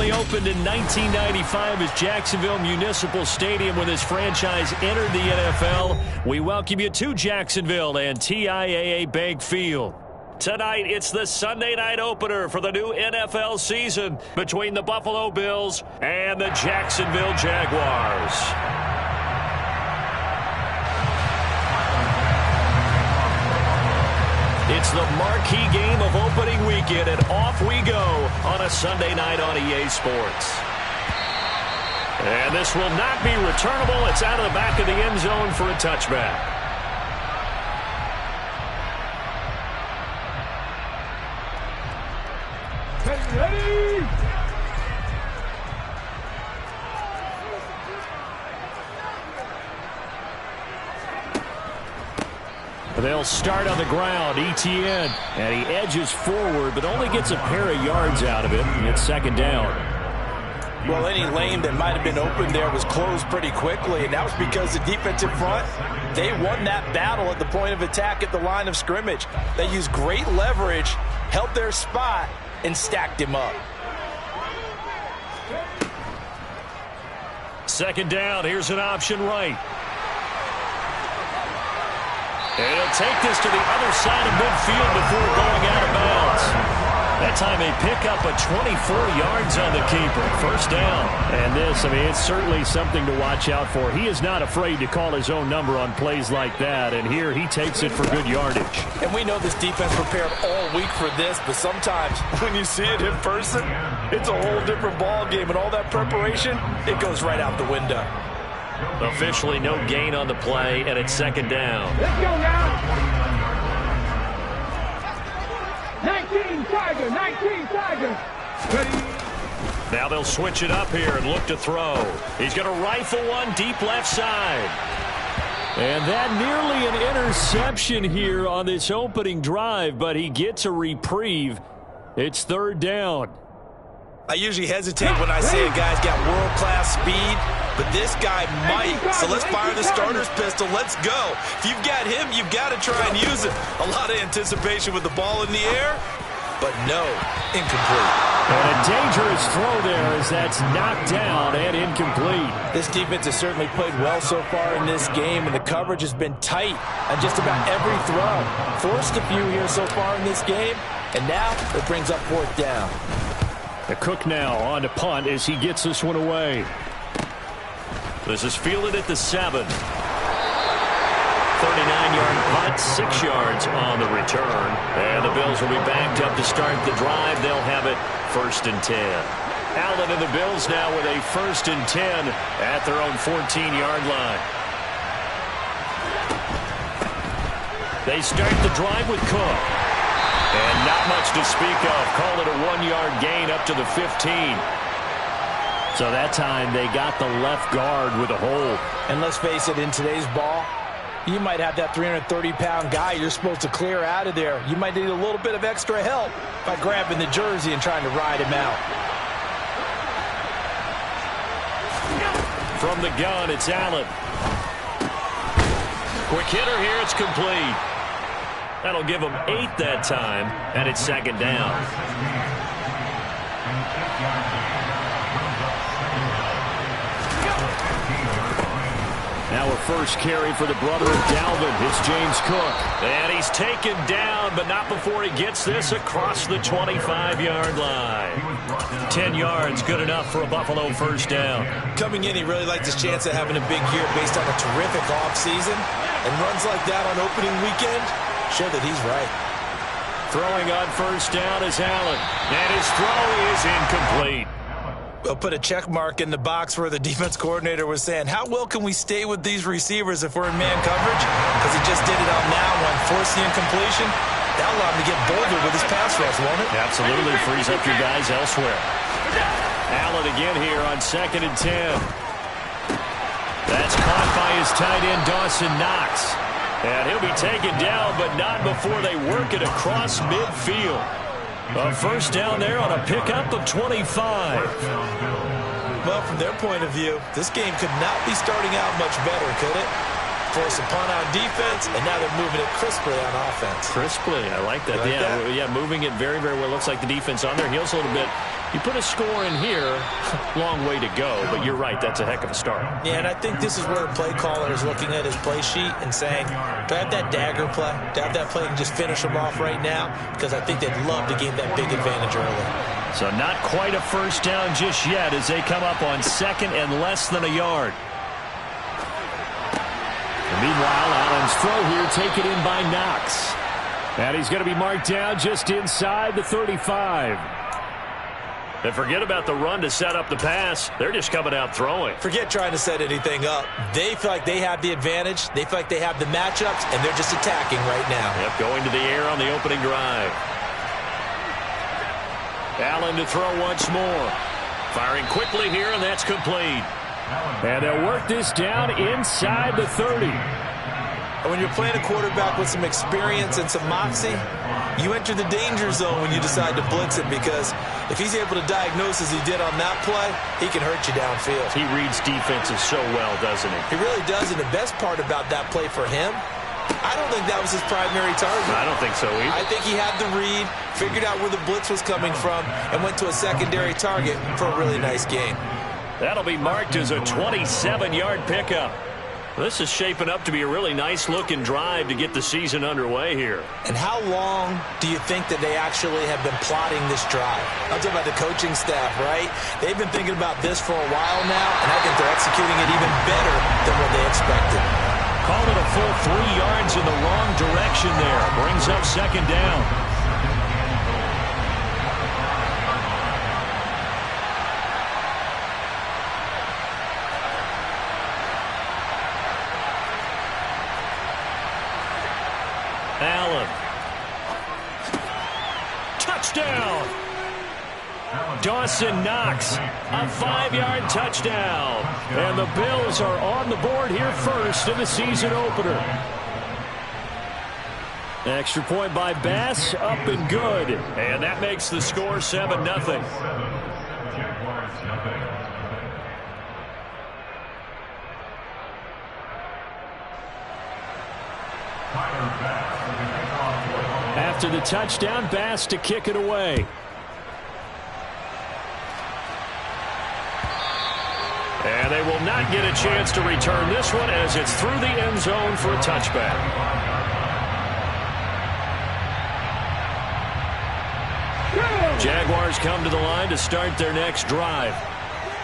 officially opened in 1995 as Jacksonville Municipal Stadium when this franchise entered the NFL. We welcome you to Jacksonville and TIAA Bank Field. Tonight, it's the Sunday night opener for the new NFL season between the Buffalo Bills and the Jacksonville Jaguars. It's the marquee game of opening weekend, and off we go on a Sunday night on EA Sports. And this will not be returnable. It's out of the back of the end zone for a touchback. Ready? They'll start on the ground. Etienne, and he edges forward, but only gets a pair of yards out of it. And it's second down. Well, any lane that might have been open there was closed pretty quickly, and that was because the defensive front, they won that battle at the point of attack at the line of scrimmage. They used great leverage, held their spot, and stacked him up. Second down. Here's an option right. And he'll take this to the other side of midfield before going out of bounds. That time they pick up a 24 yards on the keeper. First down. And this, it's certainly something to watch out for. He is not afraid to call his own number on plays like that. And here he takes it for good yardage. And we know this defense prepared all week for this, but sometimes when you see it in person, it's a whole different ball game. And all that preparation, it goes right out the window. Officially no gain on the play, and it's second down. Let's go now. 19 Tigers. Ready? Now they'll switch it up here and look to throw. He's going to rifle one deep left side. And that nearly an interception here on this opening drive, but he gets a reprieve. It's third down. I usually hesitate when I say a guy's got world-class speed, but this guy might. So let's fire the starter's pistol. Let's go. If you've got him, you've got to try and use it. A lot of anticipation with the ball in the air, but no, incomplete. And a dangerous throw there as that's knocked down and incomplete. This defense has certainly played well so far in this game, and the coverage has been tight on just about every throw. Forced a few here so far in this game, and now it brings up fourth down. The Cook now on to punt as he gets this one away. This is fielded at the 7. 39-yard punt, 6 yards on the return. And the Bills will be backed up to start the drive. They'll have it first and 10. Allen and the Bills now with a first and 10 at their own 14-yard line. They start the drive with Cook. And not much to speak of. Call it a 1-yard gain up to the 15. So that time they got the left guard with a hold. And let's face it, in today's ball, you might have that 330-pound guy you're supposed to clear out of there. You might need a little bit of extra help by grabbing the jersey and trying to ride him out. From the gun, it's Allen. Quick hitter here, it's complete. That'll give them 8 that time, and it's second down. Now a first carry for the brother of Dalvin. It's James Cook. And he's taken down, but not before he gets this across the 25-yard line. 10 yards, good enough for a Buffalo first down. Coming in, he really liked his chance of having a big year based on a terrific offseason. And runs like that on opening weekend show that he's right. Throwing on first down is Allen. And his throw is incomplete. We'll put a check mark in the box where the defense coordinator was saying, how well can we stay with these receivers if we're in man coverage? Because he just did it on that one, forced the incompletion. That'll allow him to get bolder with his pass rush, won't it? Absolutely, frees up your guys elsewhere. Allen again here on second and 10. That's caught by his tight end, Dawson Knox. And he'll be taken down, but not before they work it across midfield. A first down there on a pickup of 25. Well, from their point of view, this game could not be starting out much better, could it? force a punt on defense, and now they're moving it crisply on offense. Crisply, I like that. Yeah, moving it very, very well. Looks like the defense on their heels a little bit. You put a score in here, long way to go, but you're right, that's a heck of a start. Yeah, and I think this is where a play caller is looking at his play sheet and saying, do I have that dagger play? Do I have that play and just finish them off right now? Because I think they'd love to gain that big advantage early. So not quite a first down just yet as they come up on second and less than a yard. And meanwhile, Allen's throw here taken in by Knox. And he's going to be marked down just inside the 35. And forget about the run to set up the pass. They're just coming out throwing. Forget trying to set anything up. They feel like they have the advantage. They feel like they have the matchups, and they're just attacking right now. Yep, going to the air on the opening drive. Allen to throw once more. Firing quickly here, and that's complete. And they'll work this down inside the 30. When you're playing a quarterback with some experience and some moxie, you enter the danger zone when you decide to blitz him, because if he's able to diagnose as he did on that play, he can hurt you downfield. He reads defenses so well, doesn't he? He really does, and the best part about that play for him, I don't think that was his primary target. I don't think so either. I think he had the read, figured out where the blitz was coming from, and went to a secondary target for a really nice game. That'll be marked as a 27-yard pickup. This is shaping up to be a really nice-looking drive to get the season underway here. And how long do you think that they actually have been plotting this drive? I'm talking about the coaching staff, right? They've been thinking about this for a while now, and I think they're executing it even better than what they expected. Call it a full 3 yards in the wrong direction there. Brings up second down. Allen. Touchdown. Dawson Knox, a 5-yard touchdown. And the Bills are on the board here first in the season opener. Extra point by Bass, up and good. And that makes the score 7-0. After the touchdown, Bass to kick it away. And they will not get a chance to return this one as it's through the end zone for a touchback. Jaguars come to the line to start their next drive.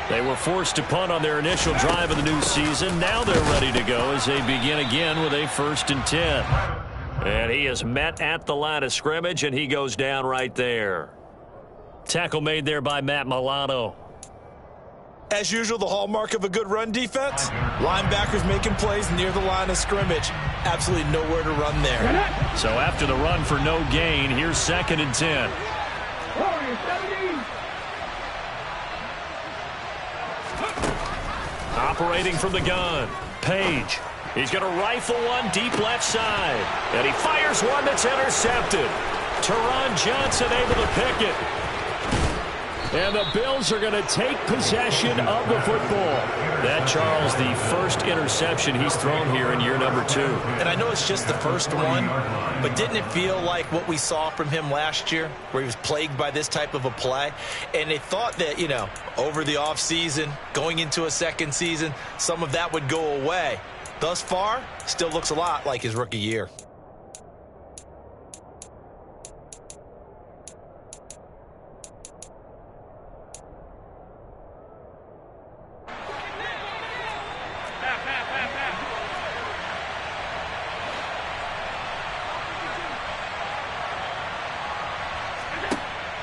They were forced to punt on their initial drive of the new season. Now they're ready to go as they begin again with a 1st and 10. And he is met at the line of scrimmage, and he goes down right there. Tackle made there by Matt Milano. As usual, the hallmark of a good run defense, linebackers making plays near the line of scrimmage. Absolutely nowhere to run there. So after the run for no gain, here's 2nd and 10. Operating from the gun, Page. He's going to rifle one deep left side. And he fires one that's intercepted. Teron Johnson able to pick it. And the Bills are going to take possession of the football. That, Charles, the first interception he's thrown here in year number 2. And I know it's just the first one, but didn't it feel like what we saw from him last year, where he was plagued by this type of a play? And they thought that, you know, over the offseason, going into a second season, some of that would go away. Thus far, still looks a lot like his rookie year.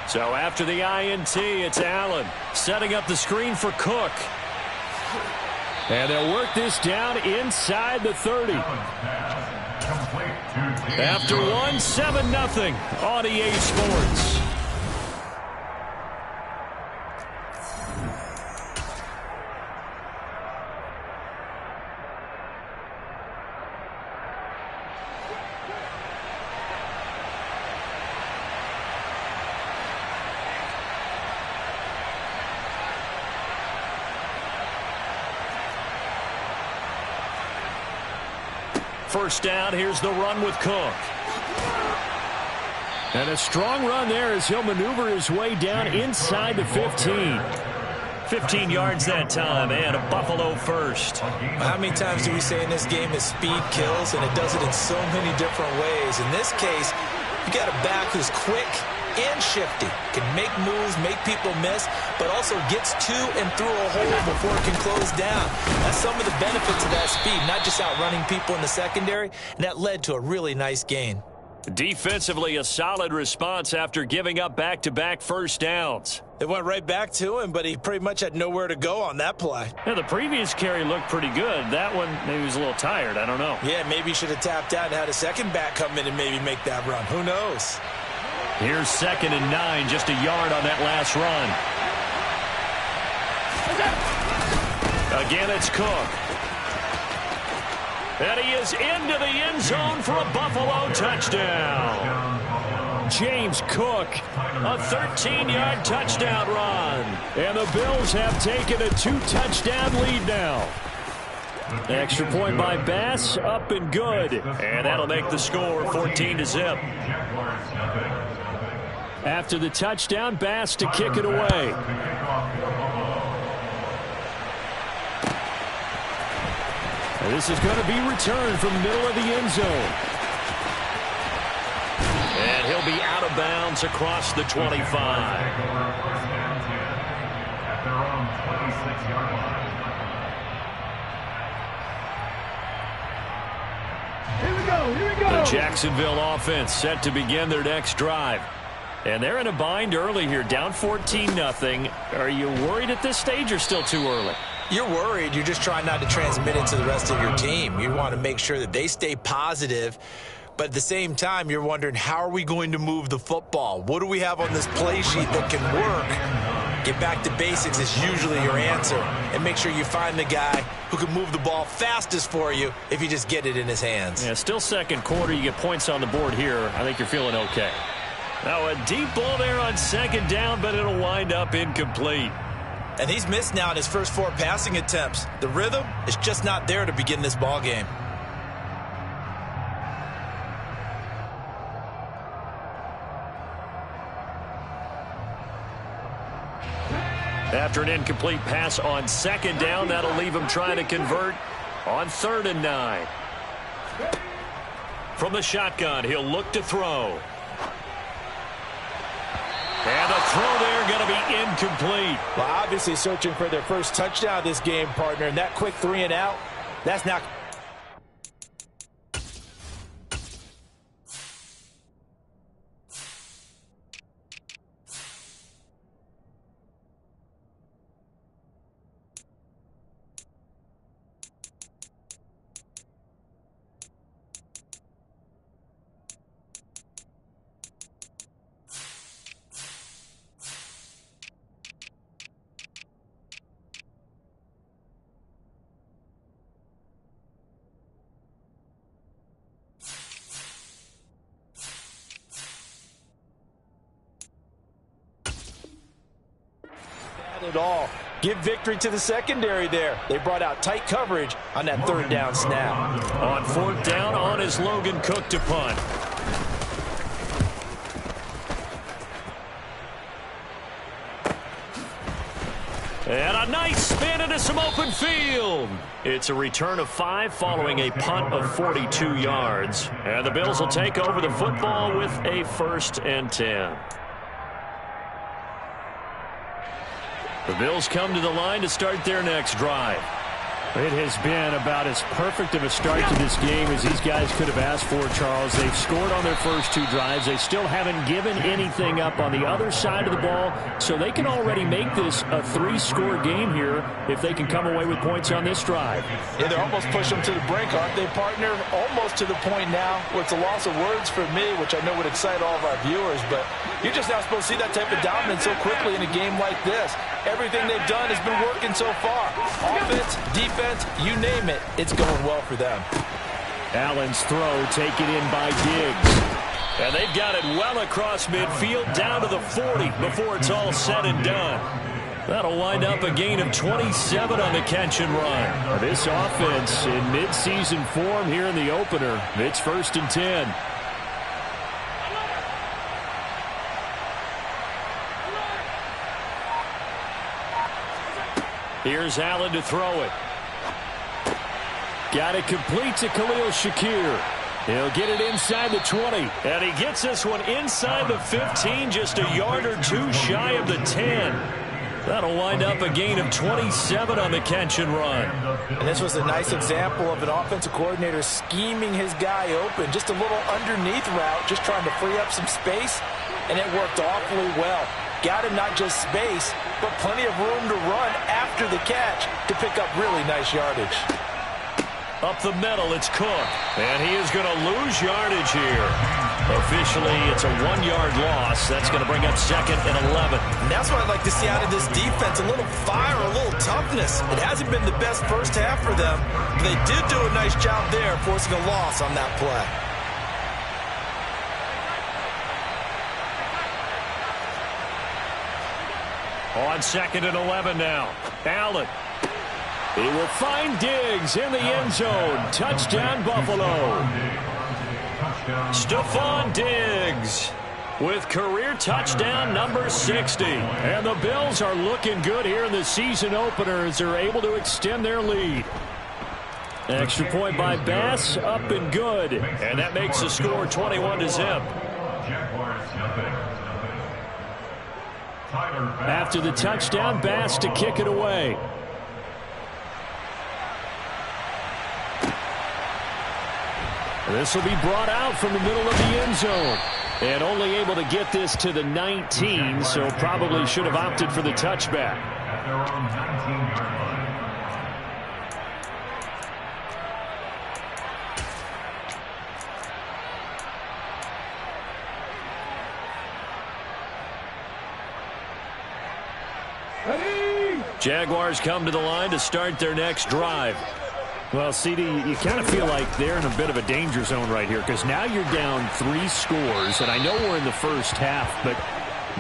So after the INT, it's Allen setting up the screen for Cook. And they'll work this down inside the 30. After one, 7-0 on EA Sports. first down. Here's the run with Cook. And a strong run there as he'll maneuver his way down inside the 15. 15 yards that time, and a Buffalo first. How many times do we say in this game that speed kills, and it does it in so many different ways? In this case, you got a back who's quick and shifty, can make moves, make people miss, but also gets to and through a hole before it can close down. That's some of the benefits of that speed, not just outrunning people in the secondary, and that led to a really nice gain. Defensively, a solid response after giving up back-to-back first downs. It went right back to him, but he pretty much had nowhere to go on that play. Yeah, the previous carry looked pretty good. That one, maybe he was a little tired. I don't know. Yeah, maybe he should have tapped out and had a second back come in and maybe make that run. Who knows? Here's 2nd and 9, just a yard on that last run. Again, it's Cook. And he is into the end zone for a Buffalo touchdown. James Cook, a 13-yard touchdown run. And the Bills have taken a 2-touchdown lead now. Extra point by Bass, up and good. And that'll make the score 14-0. After the touchdown, Bass to kick it away. And this is going to be returned from the middle of the end zone. And he'll be out of bounds across the 25. Here we go. The Jacksonville offense set to begin their next drive. And they're in a bind early here, down 14-0. Are you worried at this stage or still too early? You're worried. You're just trying not to transmit it to the rest of your team. You want to make sure that they stay positive. But at the same time, you're wondering, how are we going to move the football? What do we have on this play sheet that can work? Get back to basics is usually your answer. And make sure you find the guy who can move the ball fastest for you if you just get it in his hands. Yeah, still second quarter. You get points on the board here. I think you're feeling okay. Now a deep ball there on 2nd down, but it'll wind up incomplete. And he's missed now in his first 4 passing attempts. The rhythm is just not there to begin this ball game. After an incomplete pass on 2nd down, that'll leave him trying to convert on 3rd and 9. From the shotgun, he'll look to throw. And the throw there going to be incomplete. Well, obviously searching for their first touchdown this game, partner. And that quick 3 and out, that's not... at all. Give victory to the secondary there. They brought out tight coverage on that 3rd down snap. On 4th down, on is Logan Cook to punt. And a nice spin into some open field. It's a return of 5 following a punt of 42 yards. And the Bills will take over the football with a 1st and 10. The Bills come to the line to start their next drive. It has been about as perfect of a start to this game as these guys could have asked for, Charles. They've scored on their first 2 drives. They still haven't given anything up on the other side of the ball, so they can already make this a 3-score game here if they can come away with points on this drive. Yeah, they're almost pushing them to the brink, aren't they, partner? Almost to the point now where it's a loss of words for me, which I know would excite all of our viewers, but you're just not supposed to see that type of dominance so quickly in a game like this. Everything they've done has been working so far. Offense, defense, you name it, it's going well for them. Allen's throw taken in by Diggs. And they've got it well across midfield down to the 40 before it's all said and done. That'll wind up a gain of 27 on the catch and run. This offense in midseason form here in the opener. It's 1st and 10. Here's Allen to throw it. Got it complete to Khalil Shakir. He'll get it inside the 20. And he gets this one inside the 15, just a yard or two shy of the 10. That'll wind up a gain of 27 on the catch and run. And this was a nice example of an offensive coordinator scheming his guy open. Just a little underneath route, just trying to free up some space, and it worked awfully well. Got him not just space, but plenty of room to run after the catch to pick up really nice yardage. Up the middle, it's Cook. And he is going to lose yardage here. Officially, it's a 1-yard loss. That's going to bring up 2nd and 11. And that's what I'd like to see out of this defense. A little fire, a little toughness. It hasn't been the best first half for them. But they did do a nice job there, forcing a loss on that play. On 2nd and 11 now. Allen. He will find Diggs in the end zone. Touchdown, Buffalo. Stephon Diggs with career touchdown number 60. And the Bills are looking good here in the season opener as they're able to extend their lead. Extra point by Bass, up and good. And that makes the score 21-0. After the touchdown, Bass to kick it away. This will be brought out from the middle of the end zone. And only able to get this to the 19, so probably should have opted for the touchback. Jaguars come to the line to start their next drive. Well, CD, you kind of feel like they're in a bit of a danger zone right here because now you're down 3 scores, and I know we're in the first half, but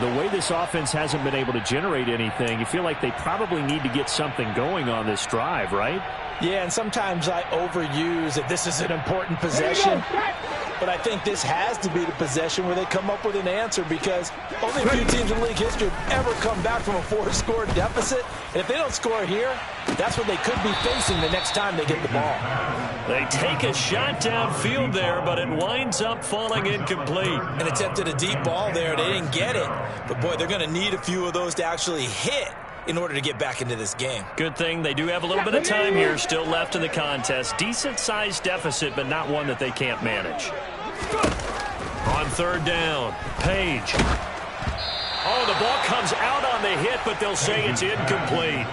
the way this offense hasn't been able to generate anything, you feel like they probably need to get something going on this drive, right? Yeah, and sometimes I overuse that this is an important possession, but I think this has to be the possession where they come up with an answer because only a few teams in league history have ever come back from a 4-score deficit. And if they don't score here, that's what they could be facing the next time they get the ball. They take a shot downfield there, but it winds up falling incomplete. And attempted a deep ball there. They didn't get it. But, boy, they're going to need a few of those to actually hit in order to get back into this game. Good thing they do have a little bit of time here still left in the contest. Decent-sized deficit, but not one that they can't manage. On 3rd down, Page. Oh, the ball comes out on the hit, but they'll say it's incomplete.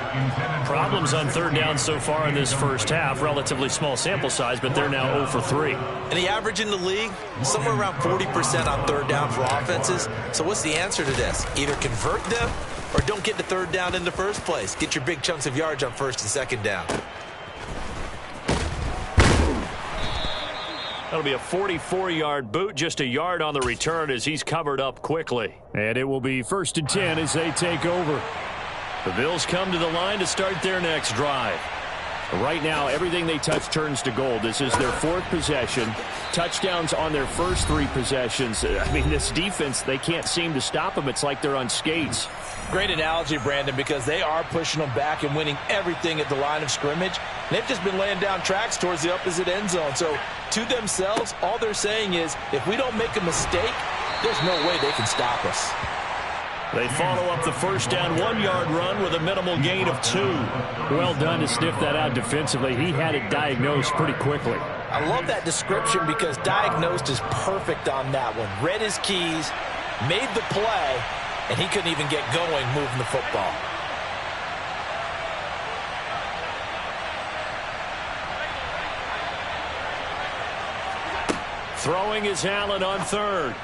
Problems on 3rd down so far in this first half. Relatively small sample size, but they're now 0 for 3. And the average in the league, somewhere around 40% on 3rd down for offenses. So what's the answer to this? Either convert them or don't get to 3rd down in the first place. Get your big chunks of yards on 1st and 2nd down. That'll be a 44-yard boot, just a yard on the return as he's covered up quickly. And it will be 1st and 10 as they take over. The Bills come to the line to start their next drive. Right now, everything they touch turns to gold. This is their 4th possession. Touchdowns on their first 3 possessions. I mean, this defense, they can't seem to stop them. It's like they're on skates. Great analogy, Brandon, because they are pushing them back and winning everything at the line of scrimmage. And they've just been laying down tracks towards the opposite end zone. So, to themselves, all they're saying is, if we don't make a mistake, there's no way they can stop us. They follow up the first down 1-yard run with a minimal gain of 2. Well done to sniff that out defensively. He had it diagnosed pretty quickly. I love that description because diagnosed is perfect on that one. Read his keys, made the play, and he couldn't even get going moving the football. Throwing is Allen on 3rd.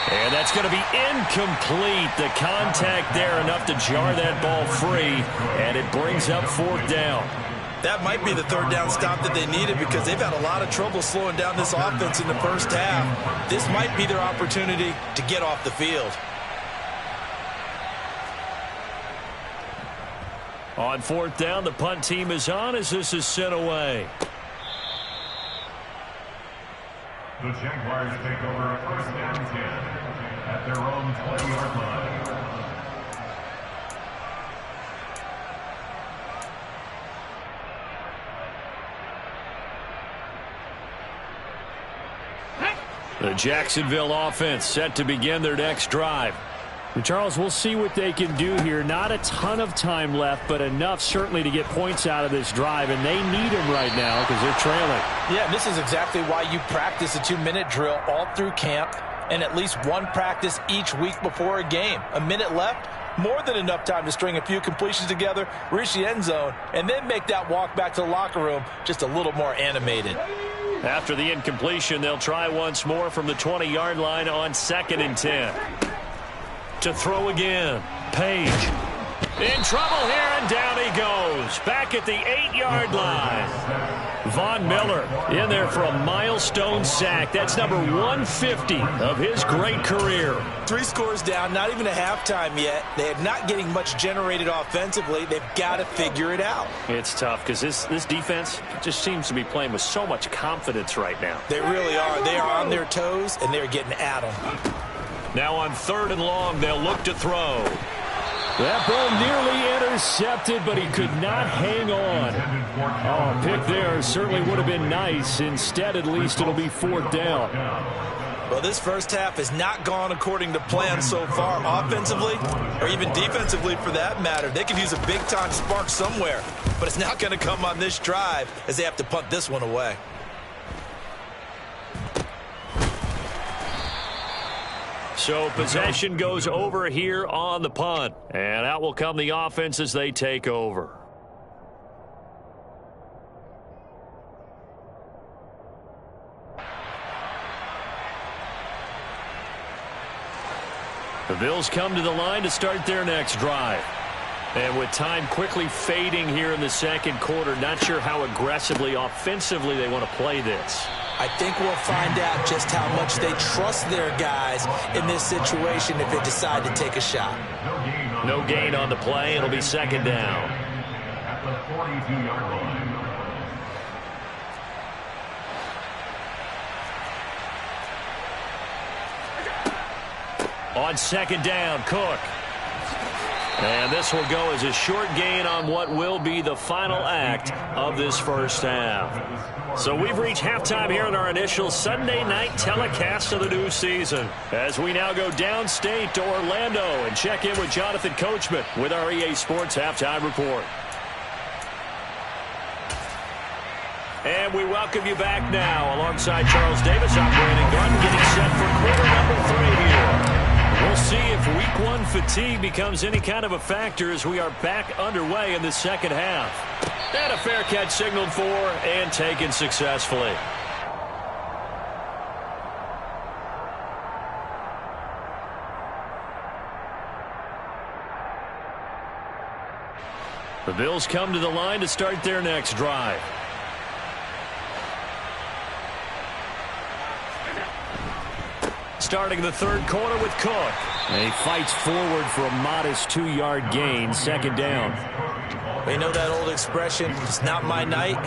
And that's going to be incomplete. The contact there enough to jar that ball free, and it brings up 4th down. That might be the 3rd down stop that they needed because they've had a lot of trouble slowing down this offense in the first half. This might be their opportunity to get off the field. On fourth down, the punt team is on as this is sent away. The Jaguars take over first down 10 at their own 20-yard line. The Jacksonville offense set to begin their next drive. And Charles, we'll see what they can do here. Not a ton of time left, but enough certainly to get points out of this drive, and they need them right now because they're trailing. Yeah, this is exactly why you practice a 2-minute drill all through camp and at least one practice each week before a game. A minute left, more than enough time to string a few completions together, reach the end zone, and then make that walk back to the locker room just a little more animated. After the incompletion, they'll try once more from the 20-yard line on 2nd and 10. To throw again. Page. In trouble here, and down he goes. Back at the 8-yard line. Von Miller in there for a milestone sack. That's number 150 of his great career. 3 scores down, not even a halftime yet. They are not getting much generated offensively. They've got to figure it out. It's tough because this defense just seems to be playing with so much confidence right now. They really are. They are on their toes, and they're getting at them. Now on 3rd and long, they'll look to throw. That ball nearly intercepted, but he could not hang on. Oh, pick there certainly would have been nice. Instead, at least, it'll be 4th down. Well, this first half has not gone according to plan so far, offensively or even defensively for that matter. They could use a big-time spark somewhere, but it's not going to come on this drive as they have to punt this one away. So possession goes over here on the punt. And out will come the offense as they take over. The Bills come to the line to start their next drive. And with time quickly fading here in the second quarter, not sure how aggressively, offensively they want to play this. I think we'll find out just how much they trust their guys in this situation if they decide to take a shot. No gain on the play. It'll be 2nd down. At the 42-yard line. On 2nd down, Cook. And this will go as a short gain on what will be the final act of this first half. So we've reached halftime here in our initial Sunday night telecast of the new season. As we now go downstate to Orlando and check in with Jonathan Coachman with our EA Sports Halftime Report. And we welcome you back now alongside Charles Davis, I'm Brandon Garden, getting set for quarter number 3 here. We'll see if week 1 fatigue becomes any kind of a factor as we are back underway in the second half. And a fair catch signaled for and taken successfully. The Bills come to the line to start their next drive. Starting the third quarter with Cook. And he fights forward for a modest 2-yard gain, 2nd down. We know that old expression, it's not my night.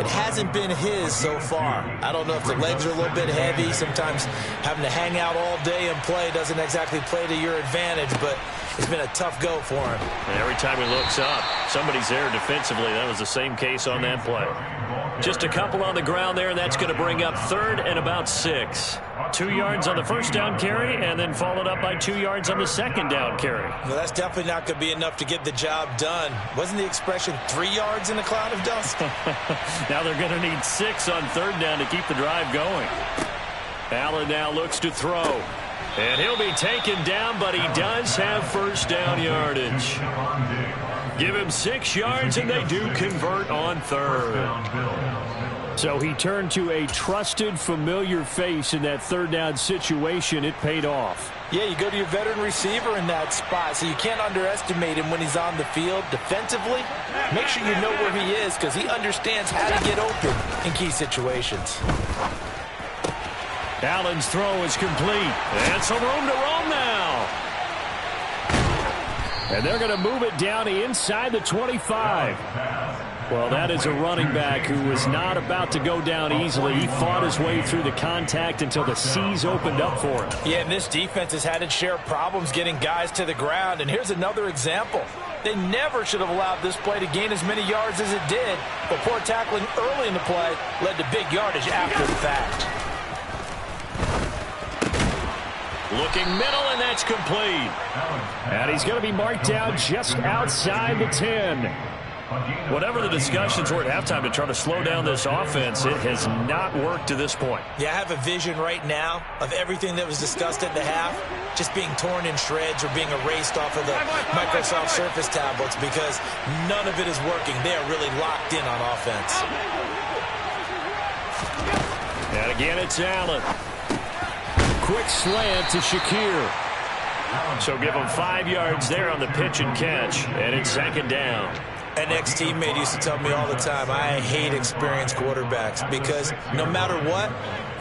It hasn't been his so far. I don't know if the legs are a little bit heavy. Sometimes having to hang out all day and play doesn't exactly play to your advantage, but it's been a tough go for him. And every time he looks up, somebody's there defensively. That was the same case on that play. Just a couple on the ground there, and that's going to bring up 3rd and about 6. 2 yards on the first down carry, and then followed up by 2 yards on the second down carry. Well, that's definitely not going to be enough to get the job done. Wasn't the expression 3 yards in a cloud of dust? Now they're going to need 6 on 3rd down to keep the drive going. Allen now looks to throw. And he'll be taken down, but he does have first down yardage. Give him 6 yards, and they do convert on 3rd. So he turned to a trusted, familiar face in that 3rd down situation. It paid off. Yeah, you go to your veteran receiver in that spot, so you can't underestimate him when he's on the field. Defensively, make sure you know where he is because he understands how to get open in key situations. Allen's throw is complete. And some room to roam now. And they're going to move it down inside the 25. Well, that is a running back who was not about to go down easily. He fought his way through the contact until the seas opened up for him. Yeah, and this defense has had its share of problems getting guys to the ground. And here's another example. They never should have allowed this play to gain as many yards as it did. But poor tackling early in the play led to big yardage after the fact. Looking middle, and that's complete. And he's going to be marked down just outside the 10. Whatever the discussions were at halftime to try to slow down this offense, it has not worked to this point. Yeah, I have a vision right now of everything that was discussed at the half just being torn in shreds or being erased off of the Microsoft Surface tablets because none of it is working. They are really locked in on offense. And again, it's Allen. Quick slant to Shakir. So give him 5 yards there on the pitch and catch, and it's second down. An ex-teammate used to tell me all the time, I hate experienced quarterbacks because no matter what,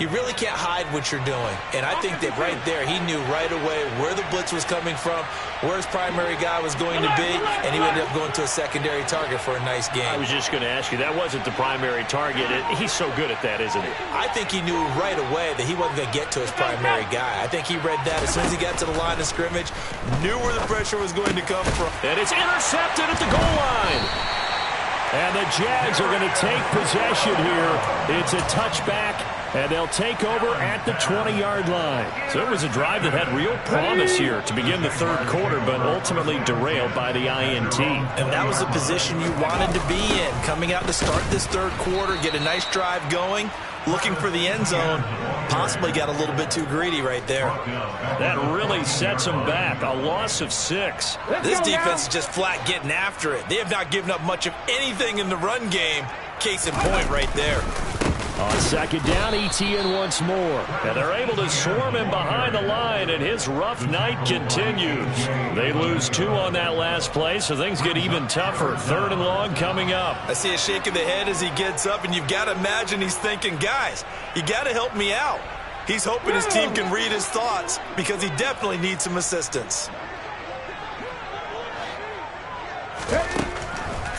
you really can't hide what you're doing. And I think that right there, he knew right away where the blitz was coming from, where his primary guy was going to be, and he ended up going to a secondary target for a nice game. I was just going to ask you, that wasn't the primary target. He's so good at that, isn't he? I think he knew right away that he wasn't going to get to his primary guy. I think he read that as soon as he got to the line of scrimmage, knew where the pressure was going to come from. And it's intercepted at the goal line. And the Jags are going to take possession here. It's a touchback, and they'll take over at the 20-yard line. So it was a drive that had real promise here to begin the third quarter, but ultimately derailed by the INT. And that was the position you wanted to be in, coming out to start this third quarter, get a nice drive going, looking for the end zone. Possibly got a little bit too greedy right there. That really sets them back. A loss of 6. This defense is just flat getting after it. They have not given up much of anything in the run game. Case in point right there. On second down, ETN once more. And they're able to swarm him behind the line, and his rough night continues. They lose 2 on that last play, so things get even tougher. Third and long coming up. I see a shake of the head as he gets up, and you've got to imagine he's thinking, guys, you got to help me out. He's hoping his team can read his thoughts because he definitely needs some assistance.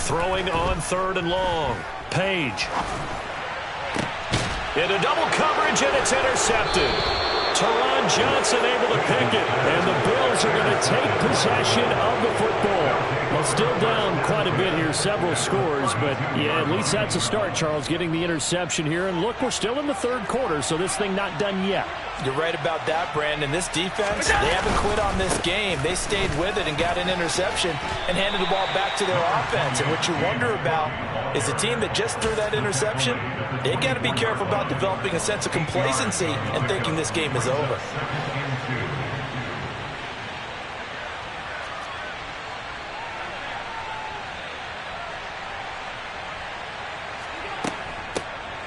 Throwing on third and long. Page. Into double coverage, and it's intercepted. Teron Johnson able to pick it, and the Bills are going to take possession of the football. Well, still down quite a bit here, several scores, but yeah, at least that's a start, Charles, getting the interception here. And look, we're still in the third quarter, so this thing not done yet. You're right about that, Brandon. This defense, they haven't quit on this game. They stayed with it and got an interception and handed the ball back to their offense. And what you wonder about is a team that just threw that interception, they got to be careful about developing a sense of complacency and thinking this game is over.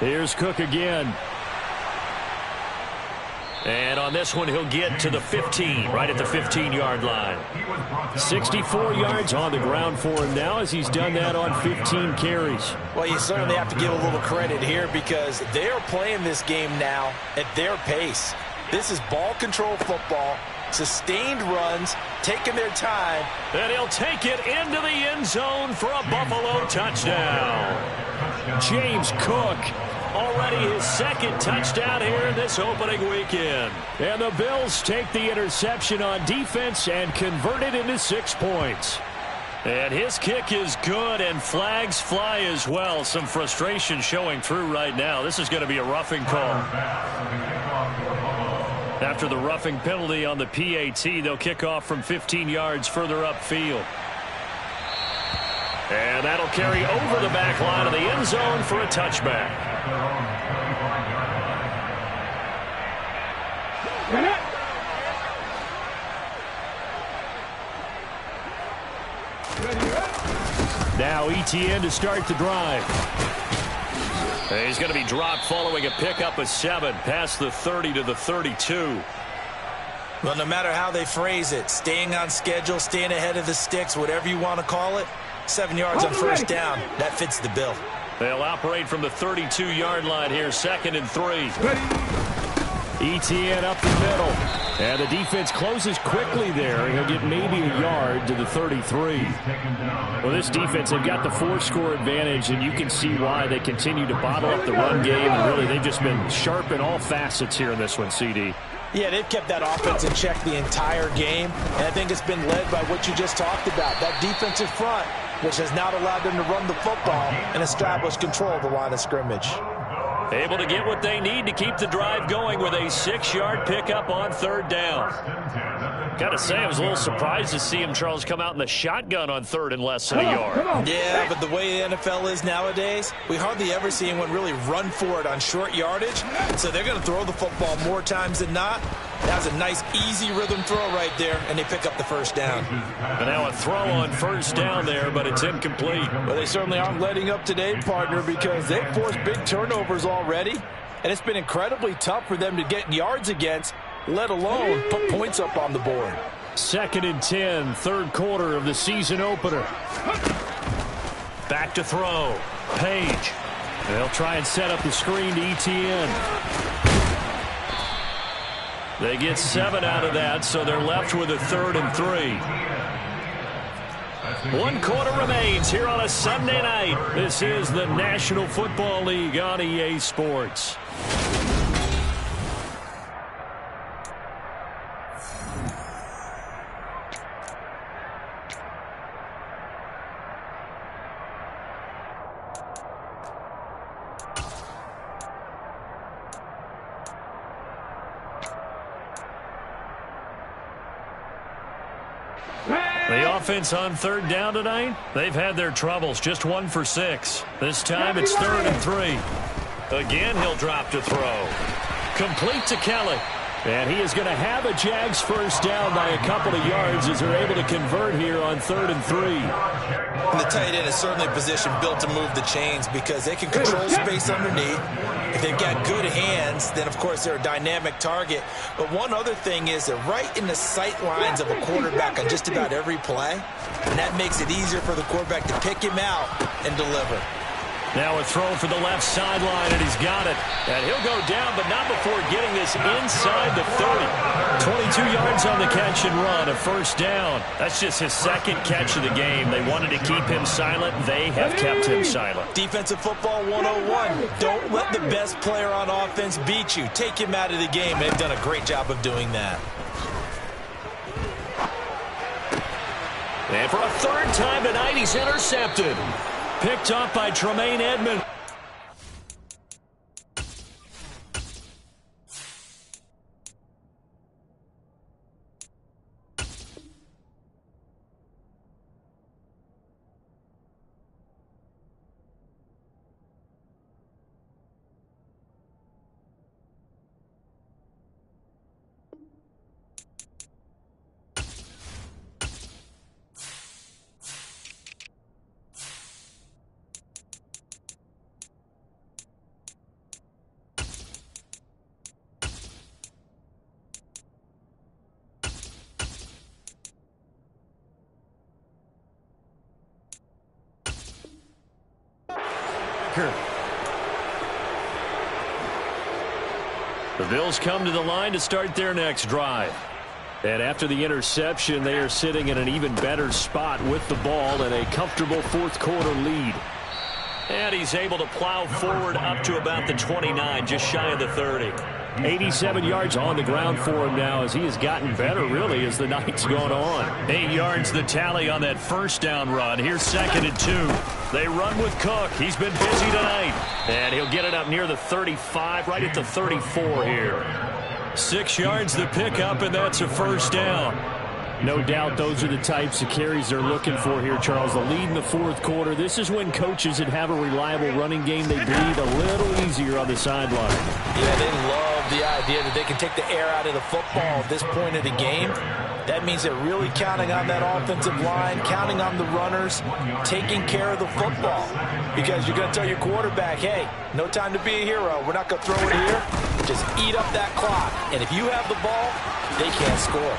Here's Cook again. And on this one, he'll get to the 15, right at the 15-yard line. 64 yards on the ground for him now as he's done that on 15 carries. Well, you certainly have to give a little credit here because they are playing this game now at their pace. This is ball control football, sustained runs, taking their time. And he'll take it into the end zone for a Buffalo touchdown. James Cook. Already his second touchdown here in this opening weekend. And the Bills take the interception on defense and convert it into 6 points. And his kick is good, and flags fly as well. Some frustration showing through right now. This is going to be a roughing call. After the roughing penalty on the PAT, they'll kick off from 15 yards further upfield. And that'll carry over the back line of the end zone for a touchback. Now ETN to start the drive. He's going to be dropped following a pickup of 7 past the 30 to the 32. Well, no matter how they phrase it, staying on schedule, staying ahead of the sticks, whatever you want to call it, 7 yards on first down, that fits the bill. They'll operate from the 32-yard line here, 2nd and 3. Etienne up the middle. And the defense closes quickly there. He'll get maybe a yard to the 33. Well, this defense, they've got the 4-score advantage, and you can see why they continue to bottle up the run game. And really, they've just been sharp in all facets here in this one, CD. Yeah, they've kept that offense in check the entire game, and I think it's been led by what you just talked about, that defensive front, which has not allowed them to run the football and establish control of the line of scrimmage. Able to get what they need to keep the drive going with a 6-yard pickup on third down. Got to say, I was a little surprised to see him, Charles, come out in the shotgun on third and less than a yard. Yeah, but the way the NFL is nowadays, we hardly ever see anyone really run for it on short yardage. So they're going to throw the football more times than not. That was a nice, easy rhythm throw right there, and they pick up the first down. But now a throw on first down there, but it's incomplete. Well, they certainly aren't letting up today, partner, because they've forced big turnovers already, and it's been incredibly tough for them to get yards against, let alone put points up on the board. 2nd and 10, third quarter of the season opener. Back to throw. Page. They'll try and set up the screen to Etienne. They get 7 out of that, so they're left with a 3rd and 3. 1 quarter remains here on a Sunday night. This is the National Football League on EA Sports. The offense on third down tonight, they've had their troubles. Just 1 for 6. This time it's 3rd and 3. Again, he'll drop to throw. Complete to Kelly. And he is going to have a Jags first down by a couple of yards as they're able to convert here on 3rd and 3. And the tight end is certainly a position built to move the chains because they can control space underneath. If they've got good hands, then, of course, they're a dynamic target. But one other thing is they're right in the sight lines of a quarterback on just about every play. And that makes it easier for the quarterback to pick him out and deliver. Now a throw for the left sideline, and he's got it. And he'll go down, but not before getting this inside the 30. 22 yards on the catch and run, a first down. That's just his 2nd catch of the game. They wanted to keep him silent. They have kept him silent. Defensive football 101. Don't let the best player on offense beat you. Take him out of the game. They've done a great job of doing that. And for a 3rd time tonight, he's intercepted. Picked up by Tremaine Edmonds. The Bills come to the line to start their next drive. And after the interception, they are sitting in an even better spot with the ball and a comfortable 4th quarter lead. And he's able to plow forward up to about the 29, just shy of the 30. 87 yards on the ground for him now as he has gotten better, really, as the night's gone on. 8 yards the tally on that first down run. Here's 2nd and 2. They run with Cook. He's been busy tonight. And he'll get it up near the 35, right at the 34 here. 6 yards the pickup, and that's a first down. No doubt those are the types of carries they're looking for here, Charles. The lead in the 4th quarter. This is when coaches that have a reliable running game, they breathe a little easier on the sideline. Yeah, they love the idea that they can take the air out of the football at this point of the game. That means they're really counting on that offensive line, counting on the runners, taking care of the football. Because you're going to tell your quarterback, hey, no time to be a hero. We're not going to throw it here. Just eat up that clock. And if you have the ball, they can't score.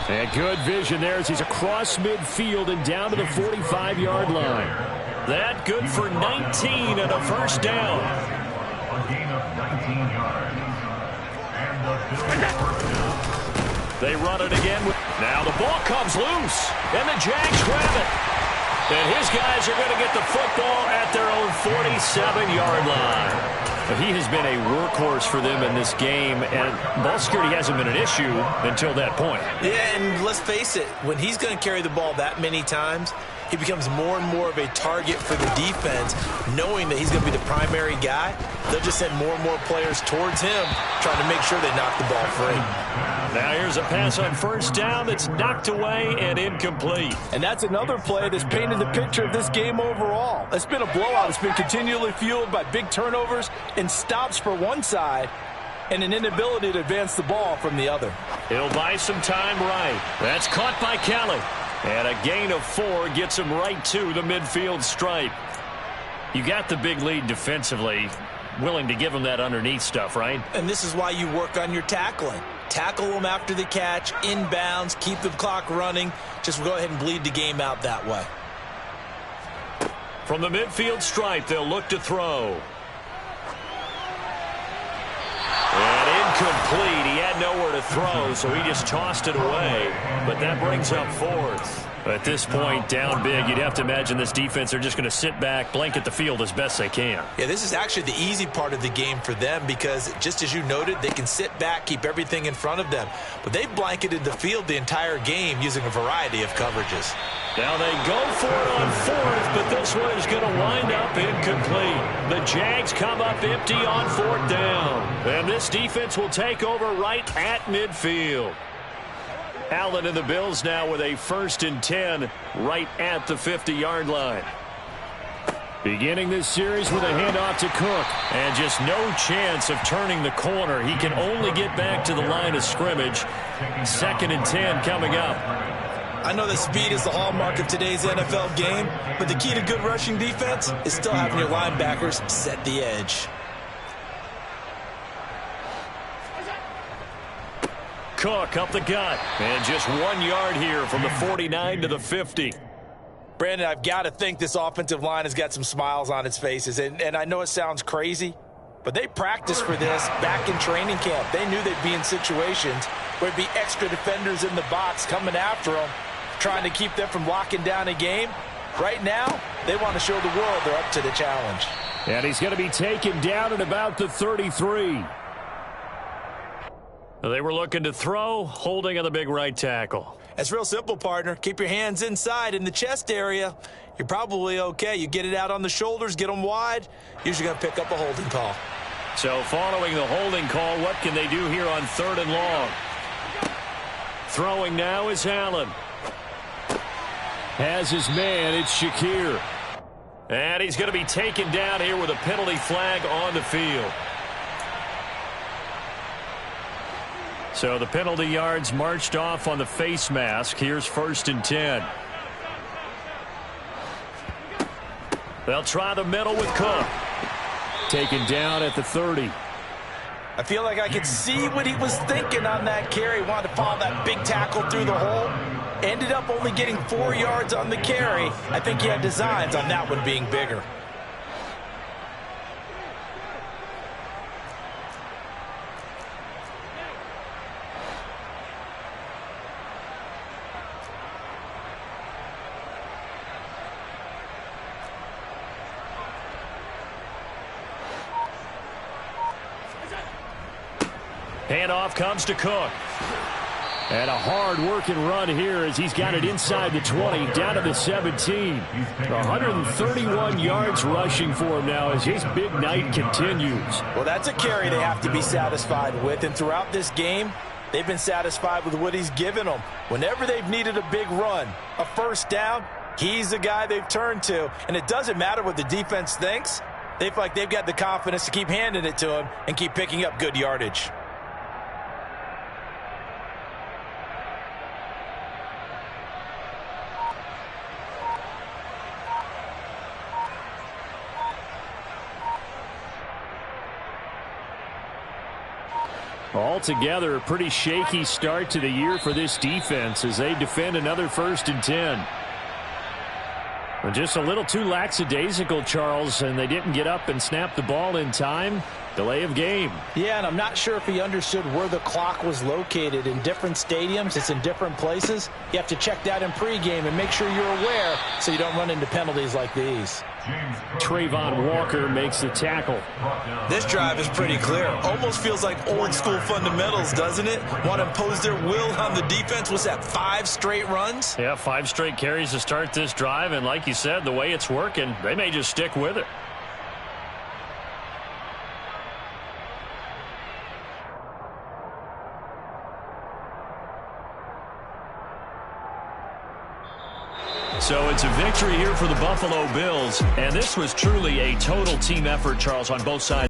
And good vision there as he's across midfield and down to the 45-yard line. That good for 19 and a first down. A gain of 19 yards. And They run it again. Now the ball comes loose, and the Jags grab it. And his guys are going to get the football at their own 47-yard line. But he has been a workhorse for them in this game, and ball security hasn't been an issue until that point. Yeah, and let's face it, when he's going to carry the ball that many times, he becomes more and more of a target for the defense, knowing that he's going to be the primary guy. They'll just send more and more players towards him, trying to make sure they knock the ball free. Now here's a pass on first down that's knocked away and incomplete. And that's another play that's painted the picture of this game overall. It's been a blowout. It's been continually fueled by big turnovers and stops for one side and an inability to advance the ball from the other. He'll buy some time right. That's caught by Kelly. And a gain of 4 gets him right to the midfield stripe. You got the big lead defensively. Willing to give him that underneath stuff, right? And this is why you work on your tackling. Tackle them after the catch, inbounds, keep the clock running. Just go ahead and bleed the game out that way. From the midfield stripe, they'll look to throw. And incomplete. He had nowhere to throw, so he just tossed it away. But that brings up 4th. At this point, down big, you'd have to imagine this defense are just going to sit back, blanket the field as best they can. Yeah, this is actually the easy part of the game for them because, just as you noted, they can sit back, keep everything in front of them. But they've blanketed the field the entire game using a variety of coverages. Now they go for it on 4th, but this one is going to wind up incomplete. The Jags come up empty on 4th down. And this defense will take over right at midfield. Allen and the Bills now with a 1st and 10 right at the 50-yard line. Beginning this series with a handoff to Cook. And just no chance of turning the corner. He can only get back to the line of scrimmage. 2nd and 10 coming up. I know that speed is the hallmark of today's NFL game, but the key to good rushing defense is still having your linebackers set the edge. Cook up the gut, and just 1 yard here from the 49 to the 50. Brandon, I've got to think this offensive line has got some smiles on its faces, and I know it sounds crazy, but they practiced for this back in training camp. They knew they'd be in situations where it'd be extra defenders in the box coming after them, trying to keep them from locking down a game. Right now, they want to show the world they're up to the challenge. And he's going to be taken down at about the 33. They were looking to throw, holding on the big right tackle. It's real simple, partner. Keep your hands inside in the chest area. You're probably okay. You get it out on the shoulders, get them wide. Usually going to pick up a holding call. So following the holding call, what can they do here on 3rd and long? Throwing now is Allen. Has his man, it's Shakir. And he's going to be taken down here with a penalty flag on the field. So the penalty yards marched off on the face mask. Here's 1st and 10. They'll try the middle with Cook. Taken down at the 30. I feel like I could see what he was thinking on that carry. Wanted to follow that big tackle through the hole. Ended up only getting 4 yards on the carry. I think he had designs on that one being bigger. Handoff comes to Cook. And a hard-working run here as he's got it inside the 20, down to the 17. 131 yards rushing for him now as his big night continues. Well, that's a carry they have to be satisfied with. And throughout this game, they've been satisfied with what he's given them. Whenever they've needed a big run, a 1st down, he's the guy they've turned to. And it doesn't matter what the defense thinks. They feel like they've got the confidence to keep handing it to him and keep picking up good yardage. Altogether, a pretty shaky start to the year for this defense as they defend another 1st and 10. Just a little too lackadaisical, Charles, and they didn't get up and snap the ball in time. Delay of game. Yeah, and I'm not sure if he understood where the clock was located. In different stadiums, it's in different places. You have to check that in pregame and make sure you're aware so you don't run into penalties like these. Trayvon Walker makes the tackle. This drive is pretty clear. Almost feels like old school fundamentals, doesn't it? Want to impose their will on the defense. What's that, 5 straight runs? Yeah, 5 straight carries to start this drive, and like you said, the way it's working, they may just stick with it. So it's a victory here for the Buffalo Bills, and this was truly a total team effort, Charles, on both sides.